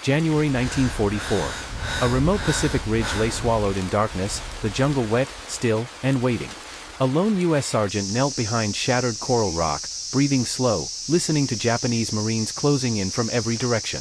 January 1944. A remote Pacific ridge lay swallowed in darkness, the jungle wet, still, and waiting. A lone U.S. sergeant knelt behind shattered coral rock, breathing slow, listening to Japanese Marines closing in from every direction.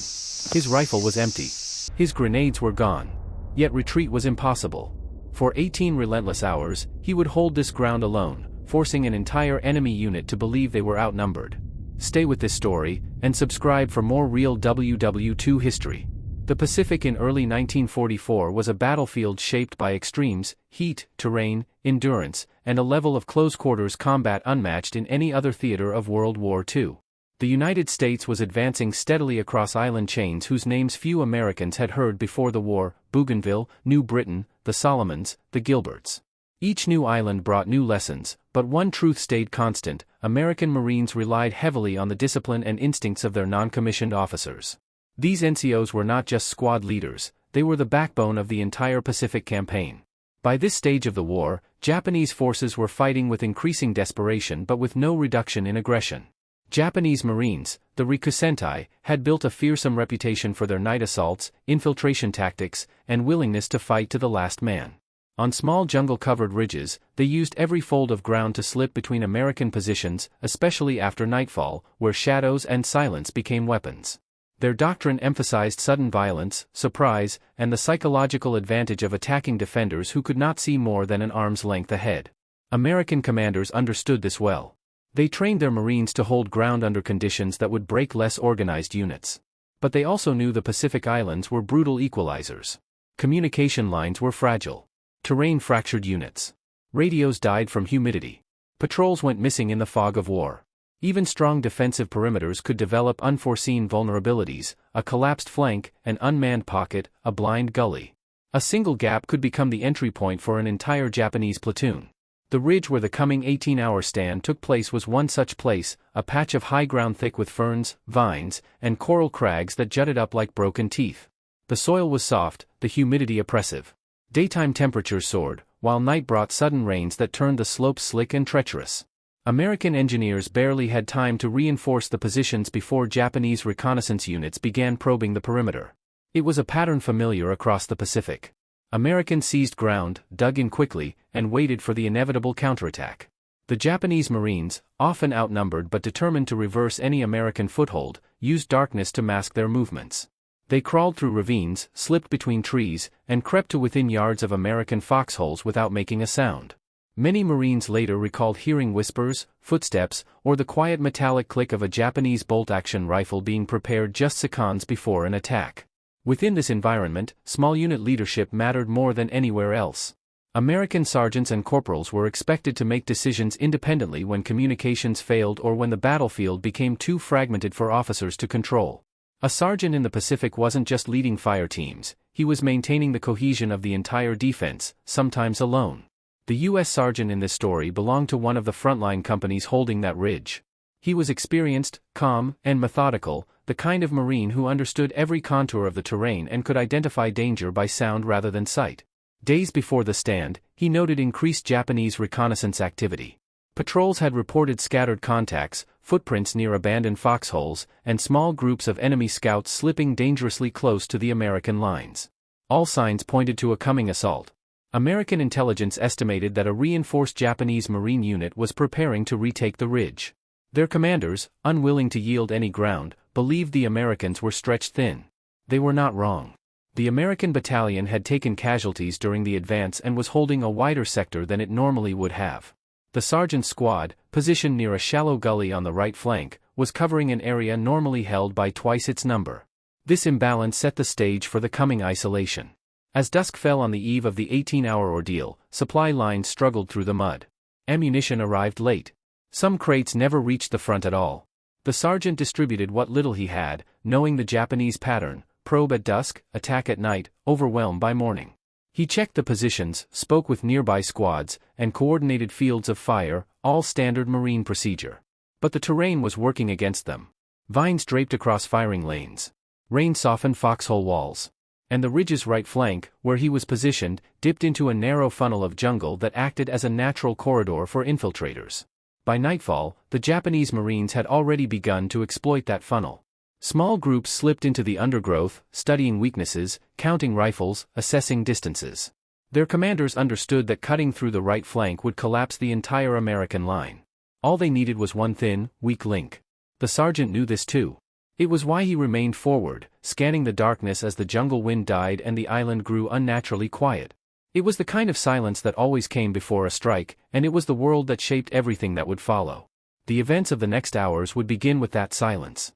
His rifle was empty. His grenades were gone. Yet retreat was impossible. For 18 relentless hours, he would hold this ground alone, forcing an entire enemy unit to believe they were outnumbered. Stay with this story, and subscribe for more real WWII history. The Pacific in early 1944 was a battlefield shaped by extremes, heat, terrain, endurance, and a level of close-quarters combat unmatched in any other theater of World War II. The United States was advancing steadily across island chains whose names few Americans had heard before the war: Bougainville, New Britain, the Solomons, the Gilberts. Each new island brought new lessons, but one truth stayed constant: American Marines relied heavily on the discipline and instincts of their non-commissioned officers. These NCOs were not just squad leaders, they were the backbone of the entire Pacific campaign. By this stage of the war, Japanese forces were fighting with increasing desperation but with no reduction in aggression. Japanese Marines, the Rikusentai, had built a fearsome reputation for their night assaults, infiltration tactics, and willingness to fight to the last man. On small jungle-covered ridges, they used every fold of ground to slip between American positions, especially after nightfall, where shadows and silence became weapons. Their doctrine emphasized sudden violence, surprise, and the psychological advantage of attacking defenders who could not see more than an arm's length ahead. American commanders understood this well. They trained their Marines to hold ground under conditions that would break less organized units. But they also knew the Pacific Islands were brutal equalizers. Communication lines were fragile. Terrain fractured units. Radios died from humidity. Patrols went missing in the fog of war. Even strong defensive perimeters could develop unforeseen vulnerabilities: a collapsed flank, an unmanned pocket, a blind gully. A single gap could become the entry point for an entire Japanese platoon. The ridge where the coming 18-hour stand took place was one such place, a patch of high ground thick with ferns, vines, and coral crags that jutted up like broken teeth. The soil was soft, the humidity oppressive. Daytime temperatures soared, while night brought sudden rains that turned the slopes slick and treacherous. American engineers barely had time to reinforce the positions before Japanese reconnaissance units began probing the perimeter. It was a pattern familiar across the Pacific. Americans seized ground, dug in quickly, and waited for the inevitable counterattack. The Japanese Marines, often outnumbered but determined to reverse any American foothold, used darkness to mask their movements. They crawled through ravines, slipped between trees, and crept to within yards of American foxholes without making a sound. Many Marines later recalled hearing whispers, footsteps, or the quiet metallic click of a Japanese bolt-action rifle being prepared just seconds before an attack. Within this environment, small unit leadership mattered more than anywhere else. American sergeants and corporals were expected to make decisions independently when communications failed or when the battlefield became too fragmented for officers to control. A sergeant in the Pacific wasn't just leading fire teams, he was maintaining the cohesion of the entire defense, sometimes alone. The U.S. sergeant in this story belonged to one of the frontline companies holding that ridge. He was experienced, calm, and methodical, the kind of Marine who understood every contour of the terrain and could identify danger by sound rather than sight. Days before the stand, he noted increased Japanese reconnaissance activity. Patrols had reported scattered contacts, footprints near abandoned foxholes, and small groups of enemy scouts slipping dangerously close to the American lines. All signs pointed to a coming assault. American intelligence estimated that a reinforced Japanese Marine unit was preparing to retake the ridge. Their commanders, unwilling to yield any ground, believed the Americans were stretched thin. They were not wrong. The American battalion had taken casualties during the advance and was holding a wider sector than it normally would have. The sergeant's squad, positioned near a shallow gully on the right flank, was covering an area normally held by twice its number. This imbalance set the stage for the coming isolation. As dusk fell on the eve of the 18-hour ordeal, supply lines struggled through the mud. Ammunition arrived late. Some crates never reached the front at all. The sergeant distributed what little he had, knowing the Japanese pattern: probe at dusk, attack at night, overwhelm by morning. He checked the positions, spoke with nearby squads, and coordinated fields of fire, all standard Marine procedure. But the terrain was working against them. Vines draped across firing lanes. Rain softened foxhole walls. And the ridge's right flank, where he was positioned, dipped into a narrow funnel of jungle that acted as a natural corridor for infiltrators. By nightfall, the Japanese Marines had already begun to exploit that funnel. Small groups slipped into the undergrowth, studying weaknesses, counting rifles, assessing distances. Their commanders understood that cutting through the right flank would collapse the entire American line. All they needed was one thin, weak link. The sergeant knew this too. It was why he remained forward, scanning the darkness as the jungle wind died and the island grew unnaturally quiet. It was the kind of silence that always came before a strike, and it was the world that shaped everything that would follow. The events of the next hours would begin with that silence.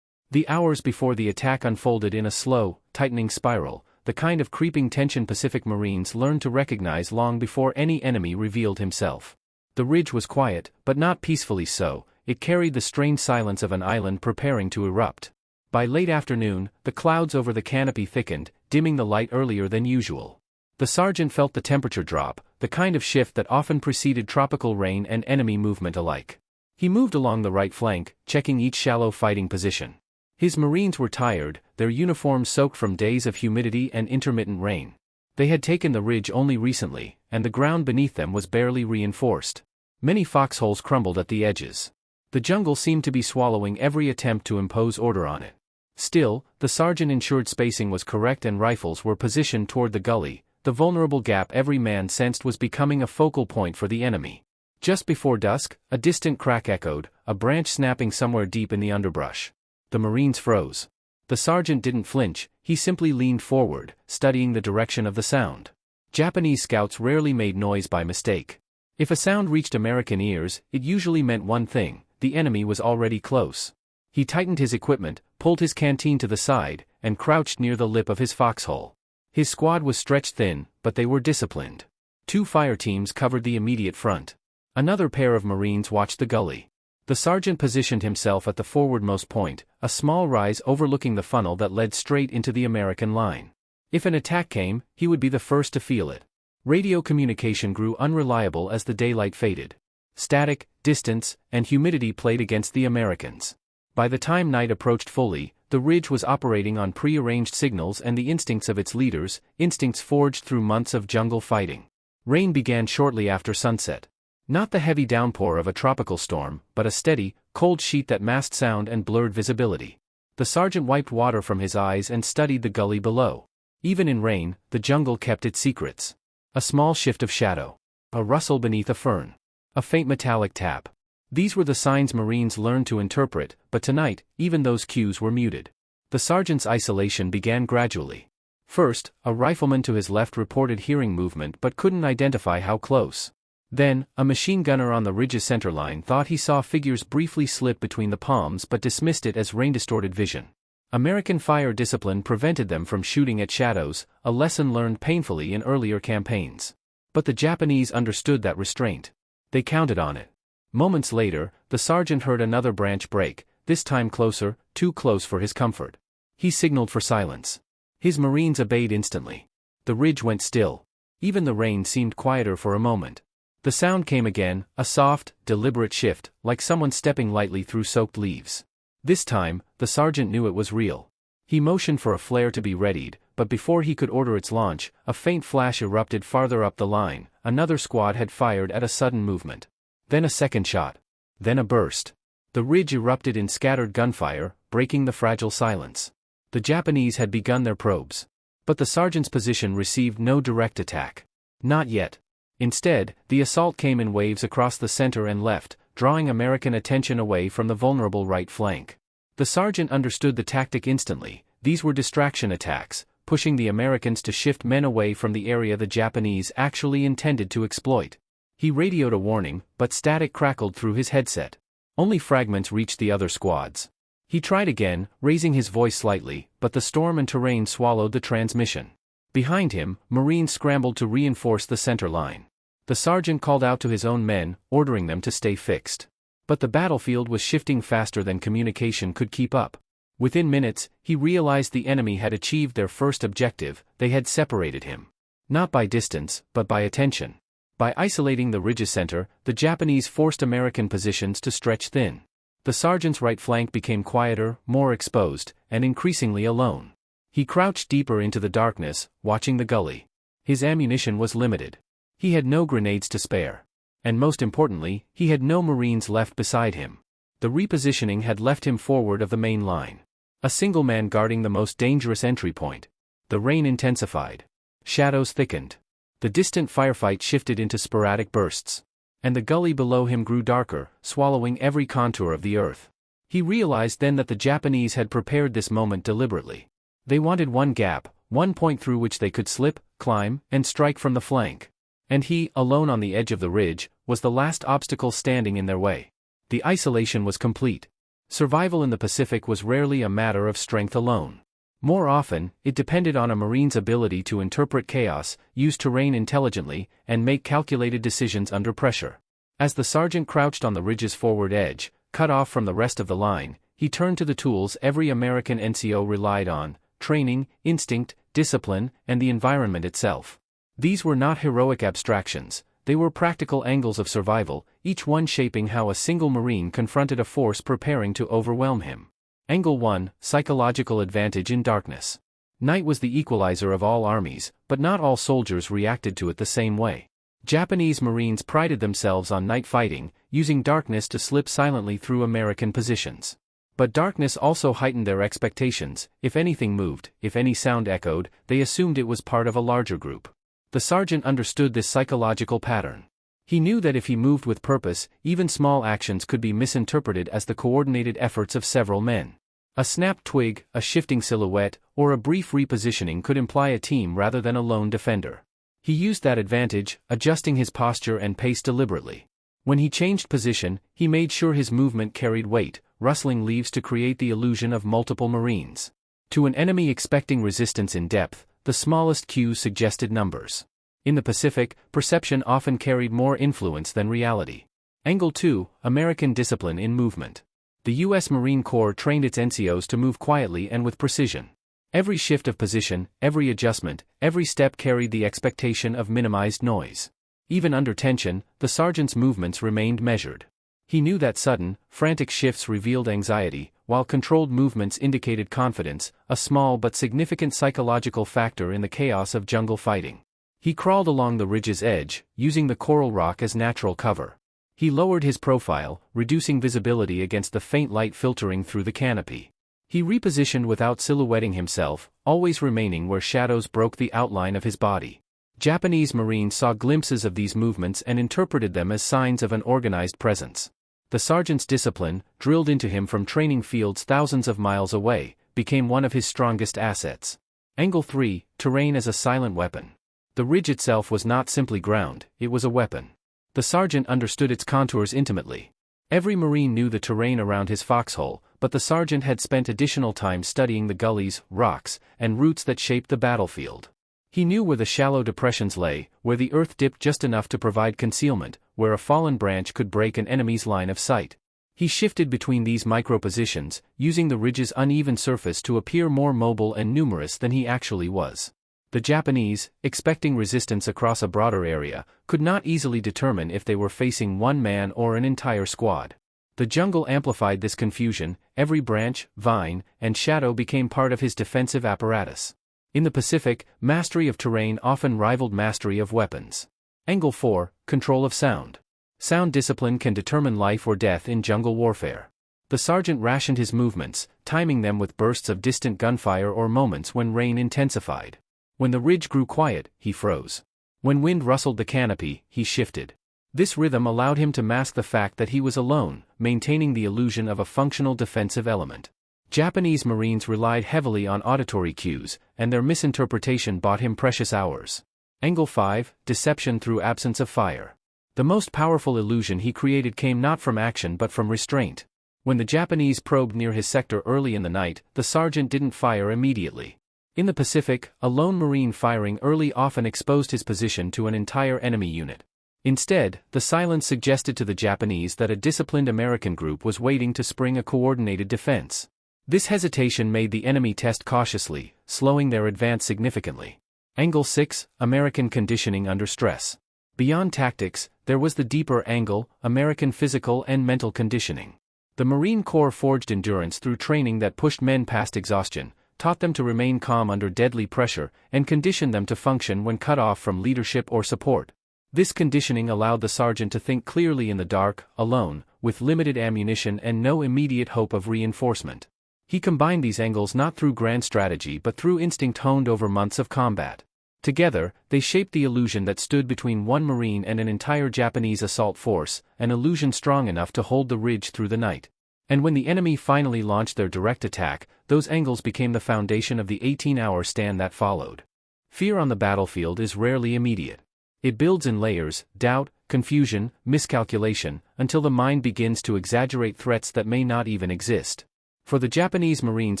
The hours before the attack unfolded in a slow, tightening spiral, the kind of creeping tension Pacific Marines learned to recognize long before any enemy revealed himself. The ridge was quiet, but not peacefully so. It carried the strained silence of an island preparing to erupt. By late afternoon, the clouds over the canopy thickened, dimming the light earlier than usual. The sergeant felt the temperature drop, the kind of shift that often preceded tropical rain and enemy movement alike. He moved along the right flank, checking each shallow fighting position. His Marines were tired, their uniforms soaked from days of humidity and intermittent rain. They had taken the ridge only recently, and the ground beneath them was barely reinforced. Many foxholes crumbled at the edges. The jungle seemed to be swallowing every attempt to impose order on it. Still, the sergeant ensured spacing was correct and rifles were positioned toward the gully, the vulnerable gap every man sensed was becoming a focal point for the enemy. Just before dusk, a distant crack echoed, a branch snapping somewhere deep in the underbrush. The Marines froze. The sergeant didn't flinch, he simply leaned forward, studying the direction of the sound. Japanese scouts rarely made noise by mistake. If a sound reached American ears, it usually meant one thing: the enemy was already close. He tightened his equipment, pulled his canteen to the side, and crouched near the lip of his foxhole. His squad was stretched thin, but they were disciplined. 2 fire teams covered the immediate front. Another pair of Marines watched the gully. The sergeant positioned himself at the forwardmost point, a small rise overlooking the funnel that led straight into the American line. If an attack came, he would be the first to feel it. Radio communication grew unreliable as the daylight faded. Static, distance, and humidity played against the Americans. By the time night approached fully, the ridge was operating on pre-arranged signals and the instincts of its leaders, instincts forged through months of jungle fighting. Rain began shortly after sunset. Not the heavy downpour of a tropical storm, but a steady, cold sheet that masked sound and blurred visibility. The sergeant wiped water from his eyes and studied the gully below. Even in rain, the jungle kept its secrets. A small shift of shadow. A rustle beneath a fern. A faint metallic tap. These were the signs Marines learned to interpret, but tonight, even those cues were muted. The sergeant's isolation began gradually. First, a rifleman to his left reported hearing movement but couldn't identify how close. Then, a machine gunner on the ridge's centerline thought he saw figures briefly slip between the palms but dismissed it as rain-distorted vision. American fire discipline prevented them from shooting at shadows, a lesson learned painfully in earlier campaigns. But the Japanese understood that restraint. They counted on it. Moments later, the sergeant heard another branch break, this time closer, too close for his comfort. He signaled for silence. His Marines obeyed instantly. The ridge went still. Even the rain seemed quieter for a moment. The sound came again, a soft, deliberate shift, like someone stepping lightly through soaked leaves. This time, the sergeant knew it was real. He motioned for a flare to be readied, but before he could order its launch, a faint flash erupted farther up the line. Another squad had fired at a sudden movement. Then a second shot. Then a burst. The ridge erupted in scattered gunfire, breaking the fragile silence. The Japanese had begun their probes. But the sergeant's position received no direct attack. Not yet. Instead, the assault came in waves across the center and left, drawing American attention away from the vulnerable right flank. The sergeant understood the tactic instantly. These were distraction attacks, pushing the Americans to shift men away from the area the Japanese actually intended to exploit. He radioed a warning, but static crackled through his headset. Only fragments reached the other squads. He tried again, raising his voice slightly, but the storm and terrain swallowed the transmission. Behind him, Marines scrambled to reinforce the center line. The sergeant called out to his own men, ordering them to stay fixed. But the battlefield was shifting faster than communication could keep up. Within minutes, he realized the enemy had achieved their first objective. They had separated him. Not by distance, but by attention. By isolating the ridge's center, the Japanese forced American positions to stretch thin. The sergeant's right flank became quieter, more exposed, and increasingly alone. He crouched deeper into the darkness, watching the gully. His ammunition was limited. He had no grenades to spare. And most importantly, he had no Marines left beside him. The repositioning had left him forward of the main line. A single man guarding the most dangerous entry point. The rain intensified. Shadows thickened. The distant firefight shifted into sporadic bursts. And the gully below him grew darker, swallowing every contour of the earth. He realized then that the Japanese had prepared this moment deliberately. They wanted one gap, one point through which they could slip, climb, and strike from the flank. And he, alone on the edge of the ridge, was the last obstacle standing in their way. The isolation was complete. Survival in the Pacific was rarely a matter of strength alone. More often, it depended on a Marine's ability to interpret chaos, use terrain intelligently, and make calculated decisions under pressure. As the sergeant crouched on the ridge's forward edge, cut off from the rest of the line, he turned to the tools every American NCO relied on: training, instinct, discipline, and the environment itself. These were not heroic abstractions, they were practical angles of survival, each one shaping how a single Marine confronted a force preparing to overwhelm him. Angle 1, Psychological Advantage in Darkness. Night was the equalizer of all armies, but not all soldiers reacted to it the same way. Japanese Marines prided themselves on night fighting, using darkness to slip silently through American positions. But darkness also heightened their expectations. If anything moved, if any sound echoed, they assumed it was part of a larger group. The sergeant understood this psychological pattern. He knew that if he moved with purpose, even small actions could be misinterpreted as the coordinated efforts of several men. A snapped twig, a shifting silhouette, or a brief repositioning could imply a team rather than a lone defender. He used that advantage, adjusting his posture and pace deliberately. When he changed position, he made sure his movement carried weight, rustling leaves to create the illusion of multiple Marines. To an enemy expecting resistance in depth, the smallest cues suggested numbers. In the Pacific, perception often carried more influence than reality. Angle 2, American Discipline in Movement. The U.S. Marine Corps trained its NCOs to move quietly and with precision. Every shift of position, every adjustment, every step carried the expectation of minimized noise. Even under tension, the sergeant's movements remained measured. He knew that sudden, frantic shifts revealed anxiety, while controlled movements indicated confidence, a small but significant psychological factor in the chaos of jungle fighting. He crawled along the ridge's edge, using the coral rock as natural cover. He lowered his profile, reducing visibility against the faint light filtering through the canopy. He repositioned without silhouetting himself, always remaining where shadows broke the outline of his body. Japanese Marines saw glimpses of these movements and interpreted them as signs of an organized presence. The sergeant's discipline, drilled into him from training fields thousands of miles away, became one of his strongest assets. Angle 3, Terrain as a Silent Weapon. The ridge itself was not simply ground, it was a weapon. The sergeant understood its contours intimately. Every Marine knew the terrain around his foxhole, but the sergeant had spent additional time studying the gullies, rocks, and roots that shaped the battlefield. He knew where the shallow depressions lay, where the earth dipped just enough to provide concealment, where a fallen branch could break an enemy's line of sight. He shifted between these micro-positions, using the ridge's uneven surface to appear more mobile and numerous than he actually was. The Japanese, expecting resistance across a broader area, could not easily determine if they were facing one man or an entire squad. The jungle amplified this confusion, every branch, vine, and shadow became part of his defensive apparatus. In the Pacific, mastery of terrain often rivaled mastery of weapons. Angle 4, Control of Sound. Sound discipline can determine life or death in jungle warfare. The sergeant rationed his movements, timing them with bursts of distant gunfire or moments when rain intensified. When the ridge grew quiet, he froze. When wind rustled the canopy, he shifted. This rhythm allowed him to mask the fact that he was alone, maintaining the illusion of a functional defensive element. Japanese Marines relied heavily on auditory cues, and their misinterpretation bought him precious hours. Angle 5, Deception through absence of fire. The most powerful illusion he created came not from action but from restraint. When the Japanese probed near his sector early in the night, the sergeant didn't fire immediately. In the Pacific, a lone Marine firing early often exposed his position to an entire enemy unit. Instead, the silence suggested to the Japanese that a disciplined American group was waiting to spring a coordinated defense. This hesitation made the enemy test cautiously, slowing their advance significantly. Angle 6, American Conditioning under Stress. Beyond tactics, there was the deeper angle, American physical and mental conditioning. The Marine Corps forged endurance through training that pushed men past exhaustion, taught them to remain calm under deadly pressure, and conditioned them to function when cut off from leadership or support. This conditioning allowed the sergeant to think clearly in the dark, alone, with limited ammunition and no immediate hope of reinforcement. He combined these angles not through grand strategy but through instinct honed over months of combat. Together, they shaped the illusion that stood between one Marine and an entire Japanese assault force, an illusion strong enough to hold the ridge through the night. And when the enemy finally launched their direct attack, those angles became the foundation of the 18-hour stand that followed. Fear on the battlefield is rarely immediate. It builds in layers: doubt, confusion, miscalculation, until the mind begins to exaggerate threats that may not even exist. For the Japanese Marines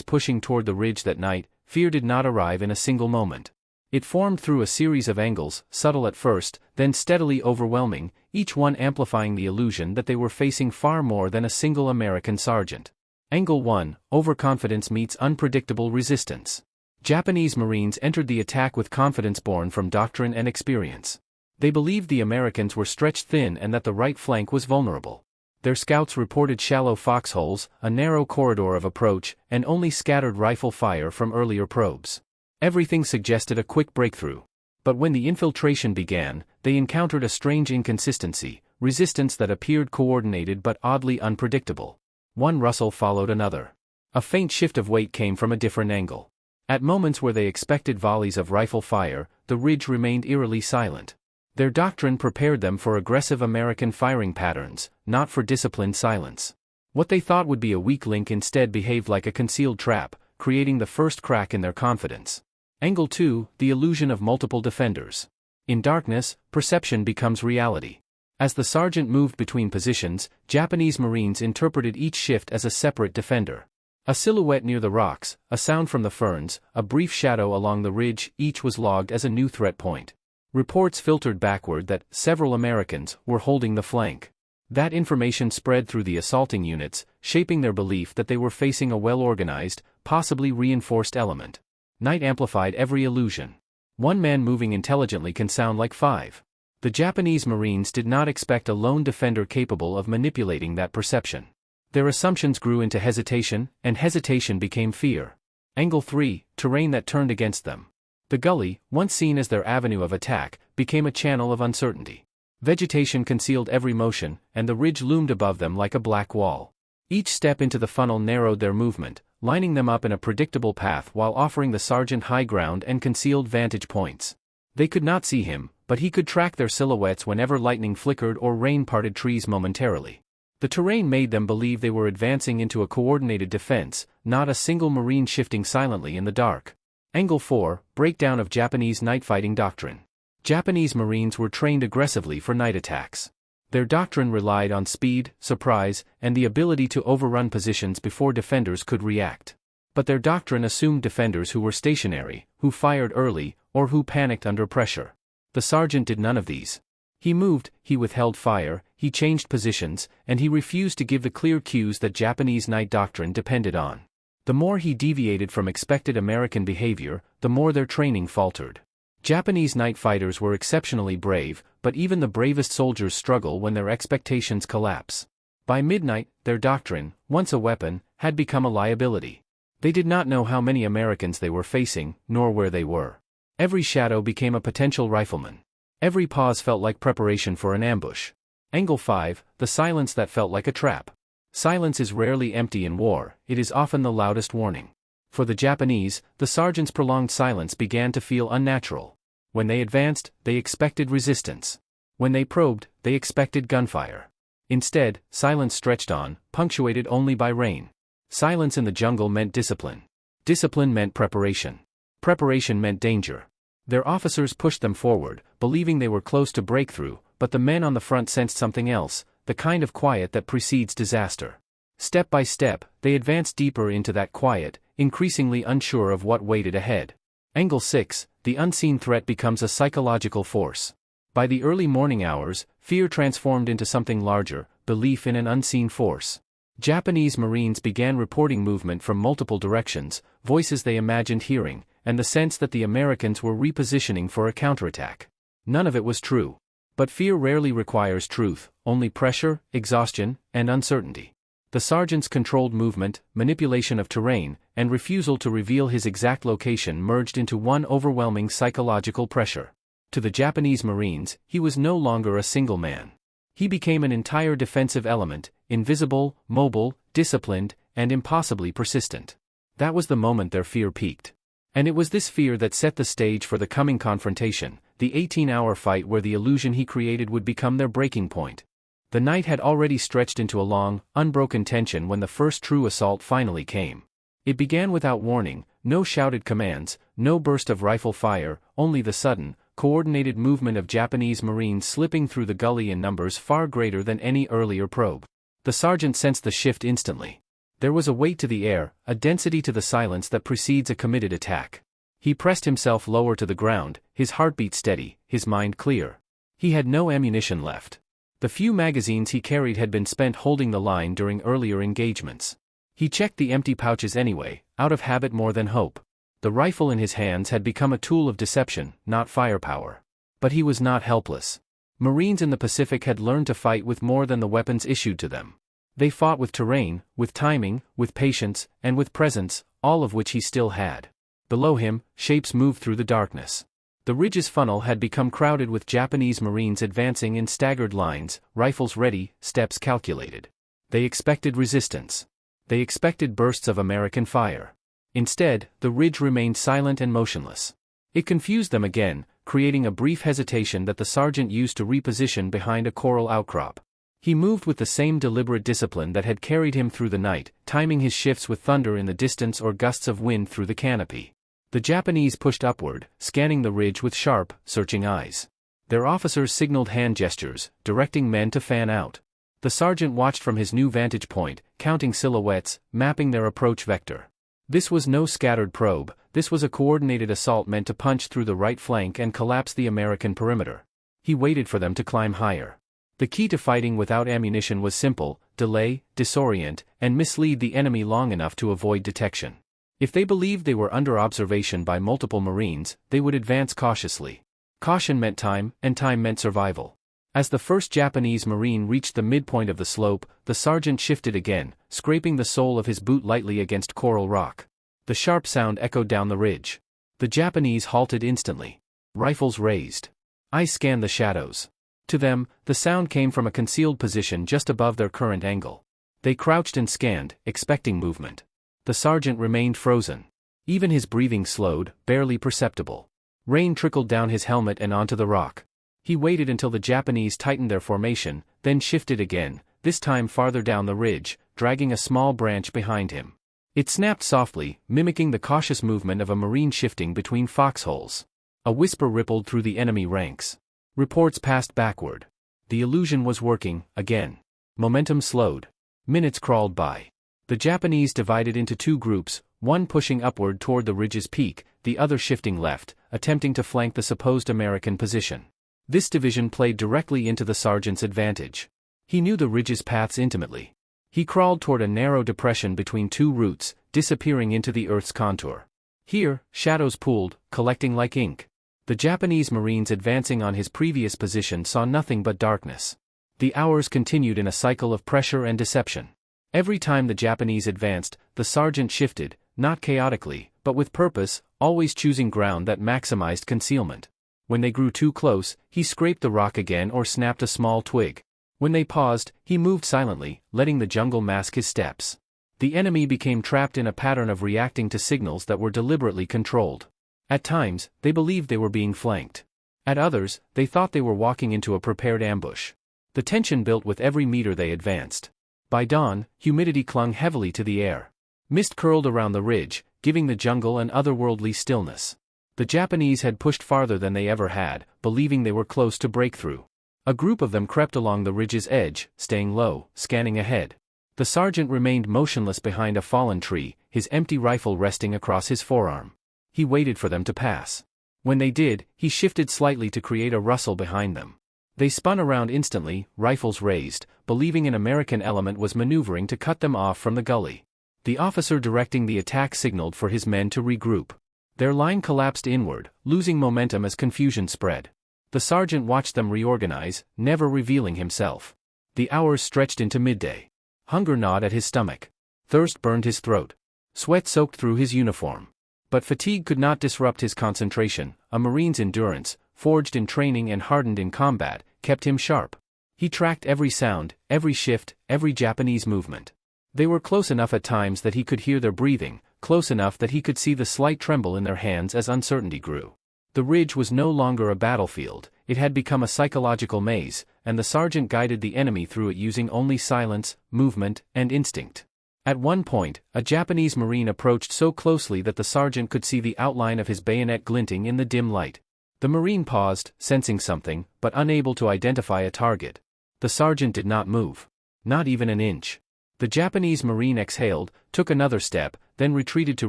pushing toward the ridge that night, fear did not arrive in a single moment. It formed through a series of angles, subtle at first, then steadily overwhelming, each one amplifying the illusion that they were facing far more than a single American sergeant. Angle 1: Overconfidence meets unpredictable resistance. Japanese Marines entered the attack with confidence born from doctrine and experience. They believed the Americans were stretched thin and that the right flank was vulnerable. Their scouts reported shallow foxholes, a narrow corridor of approach, and only scattered rifle fire from earlier probes. Everything suggested a quick breakthrough. But when the infiltration began, they encountered a strange inconsistency, resistance that appeared coordinated but oddly unpredictable. One rustle followed another. A faint shift of weight came from a different angle. At moments where they expected volleys of rifle fire, the ridge remained eerily silent. Their doctrine prepared them for aggressive American firing patterns, not for disciplined silence. What they thought would be a weak link instead behaved like a concealed trap, creating the first crack in their confidence. Angle 2: The illusion of multiple defenders. In darkness, perception becomes reality. As the sergeant moved between positions, Japanese Marines interpreted each shift as a separate defender. A silhouette near the rocks, a sound from the ferns, a brief shadow along the ridge, each was logged as a new threat point. Reports filtered backward that several Americans were holding the flank. That information spread through the assaulting units, shaping their belief that they were facing a well-organized, possibly reinforced element. Night amplified every illusion. One man moving intelligently can sound like five. The Japanese Marines did not expect a lone defender capable of manipulating that perception. Their assumptions grew into hesitation, and hesitation became fear. Angle 3: Terrain that turned against them. The gully, once seen as their avenue of attack, became a channel of uncertainty. Vegetation concealed every motion, and the ridge loomed above them like a black wall. Each step into the funnel narrowed their movement, lining them up in a predictable path while offering the sergeant high ground and concealed vantage points. They could not see him, but he could track their silhouettes whenever lightning flickered or rain parted trees momentarily. The terrain made them believe they were advancing into a coordinated defense, not a single Marine shifting silently in the dark. Angle 4: Breakdown of Japanese night fighting doctrine. Japanese Marines were trained aggressively for night attacks. Their doctrine relied on speed, surprise, and the ability to overrun positions before defenders could react. But their doctrine assumed defenders who were stationary, who fired early, or who panicked under pressure. The sergeant did none of these. He moved, he withheld fire, he changed positions, and he refused to give the clear cues that Japanese night doctrine depended on. The more he deviated from expected American behavior, the more their training faltered. Japanese night fighters were exceptionally brave, but even the bravest soldiers struggle when their expectations collapse. By midnight, their doctrine, once a weapon, had become a liability. They did not know how many Americans they were facing, nor where they were. Every shadow became a potential rifleman. Every pause felt like preparation for an ambush. Angle 5: The silence that felt like a trap. Silence is rarely empty in war, it is often the loudest warning. For the Japanese, the sergeant's prolonged silence began to feel unnatural. When they advanced, they expected resistance. When they probed, they expected gunfire. Instead, silence stretched on, punctuated only by rain. Silence in the jungle meant discipline. Discipline meant preparation. Preparation meant danger. Their officers pushed them forward, believing they were close to breakthrough, but the men on the front sensed something else, the kind of quiet that precedes disaster. Step by step, they advanced deeper into that quiet, increasingly unsure of what waited ahead. Angle 6: The unseen threat becomes a psychological force. By the early morning hours, fear transformed into something larger, belief in an unseen force. Japanese Marines began reporting movement from multiple directions, voices they imagined hearing, and the sense that the Americans were repositioning for a counterattack. None of it was true. But fear rarely requires truth, only pressure, exhaustion, and uncertainty. The sergeant's controlled movement, manipulation of terrain, and refusal to reveal his exact location merged into one overwhelming psychological pressure. To the Japanese Marines, he was no longer a single man. He became an entire defensive element, invisible, mobile, disciplined, and impossibly persistent. That was the moment their fear peaked. And it was this fear that set the stage for the coming confrontation, the 18-hour fight where the illusion he created would become their breaking point. The night had already stretched into a long, unbroken tension when the first true assault finally came. It began without warning, no shouted commands, no burst of rifle fire, only the sudden, coordinated movement of Japanese Marines slipping through the gully in numbers far greater than any earlier probe. The sergeant sensed the shift instantly. There was a weight to the air, a density to the silence that precedes a committed attack. He pressed himself lower to the ground, his heartbeat steady, his mind clear. He had no ammunition left. The few magazines he carried had been spent holding the line during earlier engagements. He checked the empty pouches anyway, out of habit more than hope. The rifle in his hands had become a tool of deception, not firepower. But he was not helpless. Marines in the Pacific had learned to fight with more than the weapons issued to them. They fought with terrain, with timing, with patience, and with presence, all of which he still had. Below him, shapes moved through the darkness. The ridge's funnel had become crowded with Japanese Marines advancing in staggered lines, rifles ready, steps calculated. They expected resistance. They expected bursts of American fire. Instead, the ridge remained silent and motionless. It confused them again, creating a brief hesitation that the sergeant used to reposition behind a coral outcrop. He moved with the same deliberate discipline that had carried him through the night, timing his shifts with thunder in the distance or gusts of wind through the canopy. The Japanese pushed upward, scanning the ridge with sharp, searching eyes. Their officers signaled hand gestures, directing men to fan out. The sergeant watched from his new vantage point, counting silhouettes, mapping their approach vector. This was no scattered probe, this was a coordinated assault meant to punch through the right flank and collapse the American perimeter. He waited for them to climb higher. The key to fighting without ammunition was simple: delay, disorient, and mislead the enemy long enough to avoid detection. If they believed they were under observation by multiple Marines, they would advance cautiously. Caution meant time, and time meant survival. As the first Japanese Marine reached the midpoint of the slope, the sergeant shifted again, scraping the sole of his boot lightly against coral rock. The sharp sound echoed down the ridge. The Japanese halted instantly. Rifles raised. Eyes scanned the shadows. To them, the sound came from a concealed position just above their current angle. They crouched and scanned, expecting movement. The sergeant remained frozen. Even his breathing slowed, barely perceptible. Rain trickled down his helmet and onto the rock. He waited until the Japanese tightened their formation, then shifted again, this time farther down the ridge, dragging a small branch behind him. It snapped softly, mimicking the cautious movement of a Marine shifting between foxholes. A whisper rippled through the enemy ranks. Reports passed backward. The illusion was working, again. Momentum slowed. Minutes crawled by. The Japanese divided into two groups, one pushing upward toward the ridge's peak, the other shifting left, attempting to flank the supposed American position. This division played directly into the sergeant's advantage. He knew the ridge's paths intimately. He crawled toward a narrow depression between two roots, disappearing into the earth's contour. Here, shadows pooled, collecting like ink. The Japanese Marines advancing on his previous position saw nothing but darkness. The hours continued in a cycle of pressure and deception. Every time the Japanese advanced, the sergeant shifted, not chaotically, but with purpose, always choosing ground that maximized concealment. When they grew too close, he scraped the rock again or snapped a small twig. When they paused, he moved silently, letting the jungle mask his steps. The enemy became trapped in a pattern of reacting to signals that were deliberately controlled. At times, they believed they were being flanked. At others, they thought they were walking into a prepared ambush. The tension built with every meter they advanced. By dawn, humidity clung heavily to the air. Mist curled around the ridge, giving the jungle an otherworldly stillness. The Japanese had pushed farther than they ever had, believing they were close to breakthrough. A group of them crept along the ridge's edge, staying low, scanning ahead. The sergeant remained motionless behind a fallen tree, his empty rifle resting across his forearm. He waited for them to pass. When they did, he shifted slightly to create a rustle behind them. They spun around instantly, rifles raised, believing an American element was maneuvering to cut them off from the gully. The officer directing the attack signaled for his men to regroup. Their line collapsed inward, losing momentum as confusion spread. The sergeant watched them reorganize, never revealing himself. The hours stretched into midday. Hunger gnawed at his stomach. Thirst burned his throat. Sweat soaked through his uniform. But fatigue could not disrupt his concentration. A Marine's endurance, forged in training and hardened in combat, kept him sharp. He tracked every sound, every shift, every Japanese movement. They were close enough at times that he could hear their breathing, close enough that he could see the slight tremble in their hands as uncertainty grew. The ridge was no longer a battlefield, it had become a psychological maze, and the sergeant guided the enemy through it using only silence, movement, and instinct. At one point, a Japanese Marine approached so closely that the sergeant could see the outline of his bayonet glinting in the dim light. The Marine paused, sensing something, but unable to identify a target. The sergeant did not move. Not even an inch. The Japanese Marine exhaled, took another step, then retreated to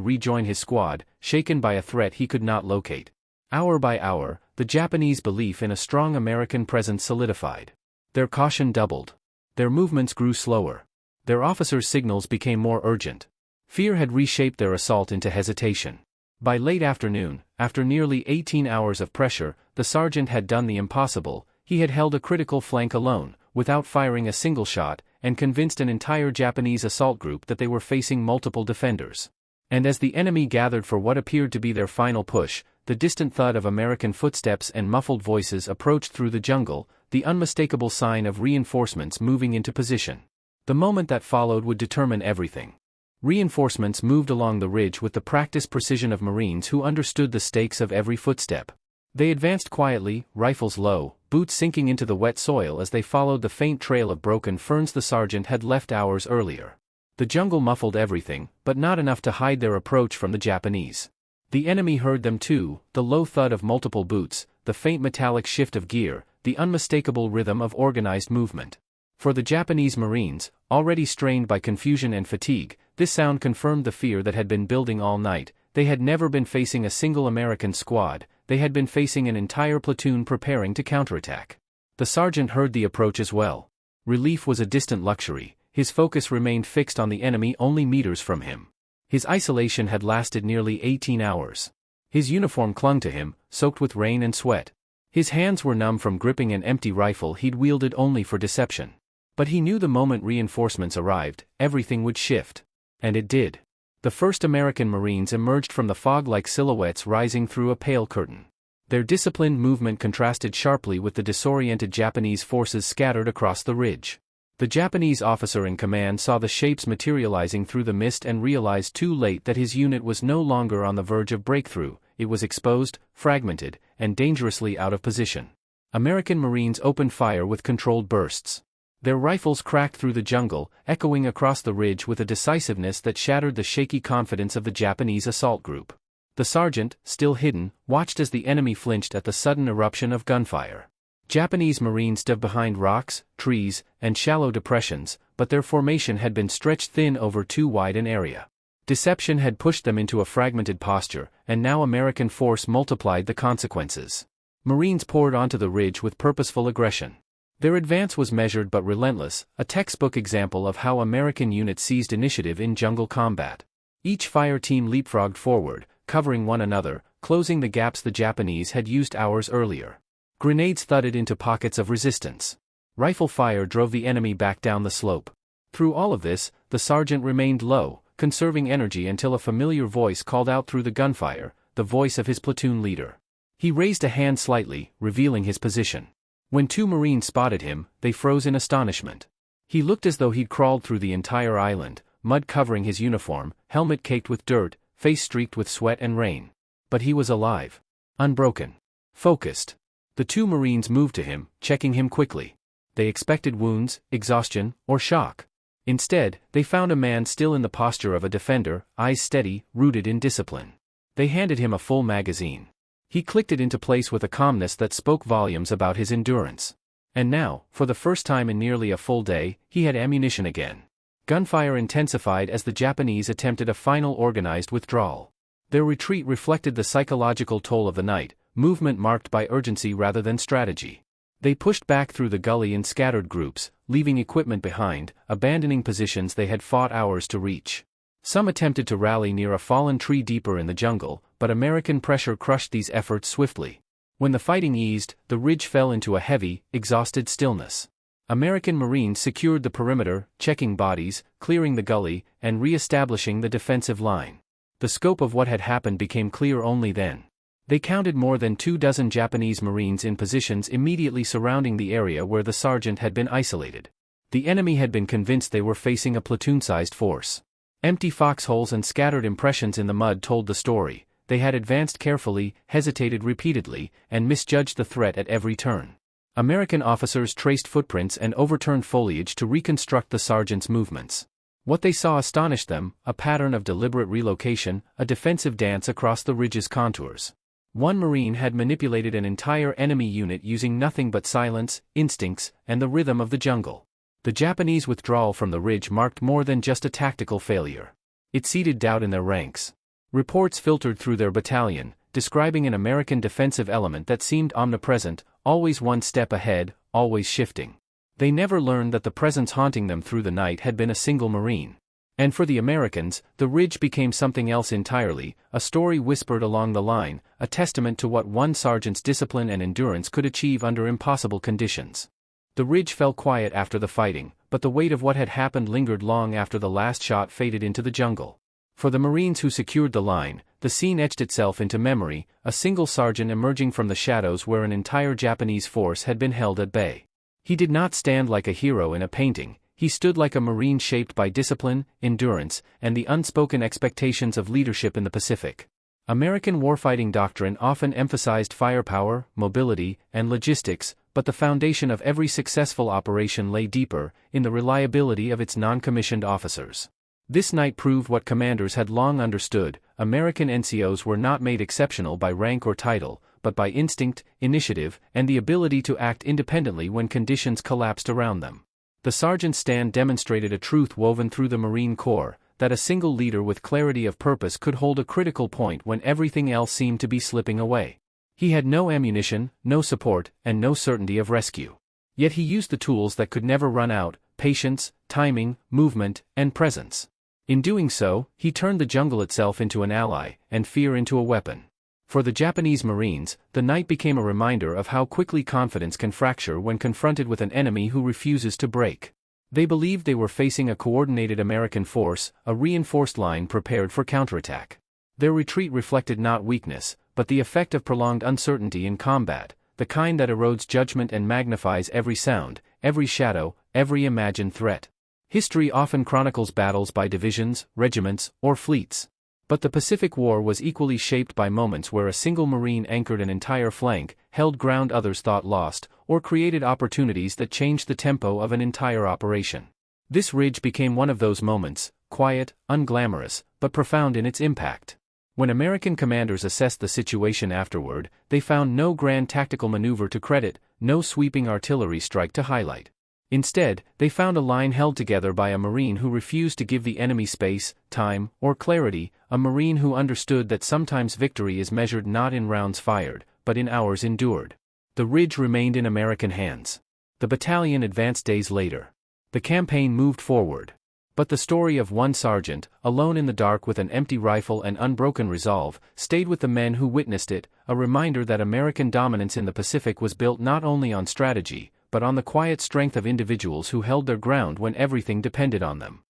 rejoin his squad, shaken by a threat he could not locate. Hour by hour, the Japanese belief in a strong American presence solidified. Their caution doubled. Their movements grew slower. Their officers' signals became more urgent. Fear had reshaped their assault into hesitation. By late afternoon, after nearly 18 hours of pressure, the sergeant had done the impossible. He had held a critical flank alone, without firing a single shot, and convinced an entire Japanese assault group that they were facing multiple defenders. And as the enemy gathered for what appeared to be their final push, the distant thud of American footsteps and muffled voices approached through the jungle, the unmistakable sign of reinforcements moving into position. The moment that followed would determine everything. Reinforcements moved along the ridge with the practiced precision of Marines who understood the stakes of every footstep. They advanced quietly, rifles low, boots sinking into the wet soil as they followed the faint trail of broken ferns the sergeant had left hours earlier. The jungle muffled everything, but not enough to hide their approach from the Japanese. The enemy heard them too, the low thud of multiple boots, the faint metallic shift of gear, the unmistakable rhythm of organized movement. For the Japanese Marines, already strained by confusion and fatigue, this sound confirmed the fear that had been building all night. They had never been facing a single American squad, they had been facing an entire platoon preparing to counterattack. The sergeant heard the approach as well. Relief was a distant luxury, his focus remained fixed on the enemy only meters from him. His isolation had lasted nearly 18 hours. His uniform clung to him, soaked with rain and sweat. His hands were numb from gripping an empty rifle he'd wielded only for deception. But he knew the moment reinforcements arrived, everything would shift. And it did. The first American Marines emerged from the fog like silhouettes rising through a pale curtain. Their disciplined movement contrasted sharply with the disoriented Japanese forces scattered across the ridge. The Japanese officer in command saw the shapes materializing through the mist and realized too late that his unit was no longer on the verge of breakthrough. It was exposed, fragmented, and dangerously out of position. American Marines opened fire with controlled bursts. Their rifles cracked through the jungle, echoing across the ridge with a decisiveness that shattered the shaky confidence of the Japanese assault group. The sergeant, still hidden, watched as the enemy flinched at the sudden eruption of gunfire. Japanese Marines dove behind rocks, trees, and shallow depressions, but their formation had been stretched thin over too wide an area. Deception had pushed them into a fragmented posture, and now American force multiplied the consequences. Marines poured onto the ridge with purposeful aggression. Their advance was measured but relentless, a textbook example of how American units seized initiative in jungle combat. Each fire team leapfrogged forward, covering one another, closing the gaps the Japanese had used hours earlier. Grenades thudded into pockets of resistance. Rifle fire drove the enemy back down the slope. Through all of this, the sergeant remained low, conserving energy until a familiar voice called out through the gunfire, the voice of his platoon leader. He raised a hand slightly, revealing his position. When two Marines spotted him, they froze in astonishment. He looked as though he'd crawled through the entire island, mud covering his uniform, helmet caked with dirt, face streaked with sweat and rain. But he was alive. Unbroken. Focused. The two Marines moved to him, checking him quickly. They expected wounds, exhaustion, or shock. Instead, they found a man still in the posture of a defender, eyes steady, rooted in discipline. They handed him a full magazine. He clicked it into place with a calmness that spoke volumes about his endurance. And now, for the first time in nearly a full day, he had ammunition again. Gunfire intensified as the Japanese attempted a final organized withdrawal. Their retreat reflected the psychological toll of the night, movement marked by urgency rather than strategy. They pushed back through the gully in scattered groups, leaving equipment behind, abandoning positions they had fought hours to reach. Some attempted to rally near a fallen tree deeper in the jungle, but American pressure crushed these efforts swiftly. When the fighting eased, the ridge fell into a heavy, exhausted stillness. American Marines secured the perimeter, checking bodies, clearing the gully, and re-establishing the defensive line. The scope of what had happened became clear only then. They counted more than 24 Japanese Marines in positions immediately surrounding the area where the sergeant had been isolated. The enemy had been convinced they were facing a platoon-sized force. Empty foxholes and scattered impressions in the mud told the story. They had advanced carefully, hesitated repeatedly, and misjudged the threat at every turn. American officers traced footprints and overturned foliage to reconstruct the sergeant's movements. What they saw astonished them, a pattern of deliberate relocation, a defensive dance across the ridge's contours. One Marine had manipulated an entire enemy unit using nothing but silence, instincts, and the rhythm of the jungle. The Japanese withdrawal from the ridge marked more than just a tactical failure. It seeded doubt in their ranks. Reports filtered through their battalion, describing an American defensive element that seemed omnipresent, always one step ahead, always shifting. They never learned that the presence haunting them through the night had been a single Marine. And for the Americans, the ridge became something else entirely, a story whispered along the line, a testament to what one sergeant's discipline and endurance could achieve under impossible conditions. The ridge fell quiet after the fighting, but the weight of what had happened lingered long after the last shot faded into the jungle. For the Marines who secured the line, the scene etched itself into memory, a single sergeant emerging from the shadows where an entire Japanese force had been held at bay. He did not stand like a hero in a painting, he stood like a Marine shaped by discipline, endurance, and the unspoken expectations of leadership in the Pacific. American warfighting doctrine often emphasized firepower, mobility, and logistics, but the foundation of every successful operation lay deeper, in the reliability of its non-commissioned officers. This night proved what commanders had long understood: American NCOs were not made exceptional by rank or title, but by instinct, initiative, and the ability to act independently when conditions collapsed around them. The sergeant's stand demonstrated a truth woven through the Marine Corps, that a single leader with clarity of purpose could hold a critical point when everything else seemed to be slipping away. He had no ammunition, no support, and no certainty of rescue. Yet he used the tools that could never run out: patience, timing, movement, and presence. In doing so, he turned the jungle itself into an ally, and fear into a weapon. For the Japanese Marines, the night became a reminder of how quickly confidence can fracture when confronted with an enemy who refuses to break. They believed they were facing a coordinated American force, a reinforced line prepared for counterattack. Their retreat reflected not weakness, but the effect of prolonged uncertainty in combat, the kind that erodes judgment and magnifies every sound, every shadow, every imagined threat. History often chronicles battles by divisions, regiments, or fleets. But the Pacific War was equally shaped by moments where a single Marine anchored an entire flank, held ground others thought lost, or created opportunities that changed the tempo of an entire operation. This ridge became one of those moments, quiet, unglamorous, but profound in its impact. When American commanders assessed the situation afterward, they found no grand tactical maneuver to credit, no sweeping artillery strike to highlight. Instead, they found a line held together by a Marine who refused to give the enemy space, time, or clarity, a Marine who understood that sometimes victory is measured not in rounds fired, but in hours endured. The ridge remained in American hands. The battalion advanced days later. The campaign moved forward. But the story of one sergeant, alone in the dark with an empty rifle and unbroken resolve, stayed with the men who witnessed it, a reminder that American dominance in the Pacific was built not only on strategy, but on the quiet strength of individuals who held their ground when everything depended on them.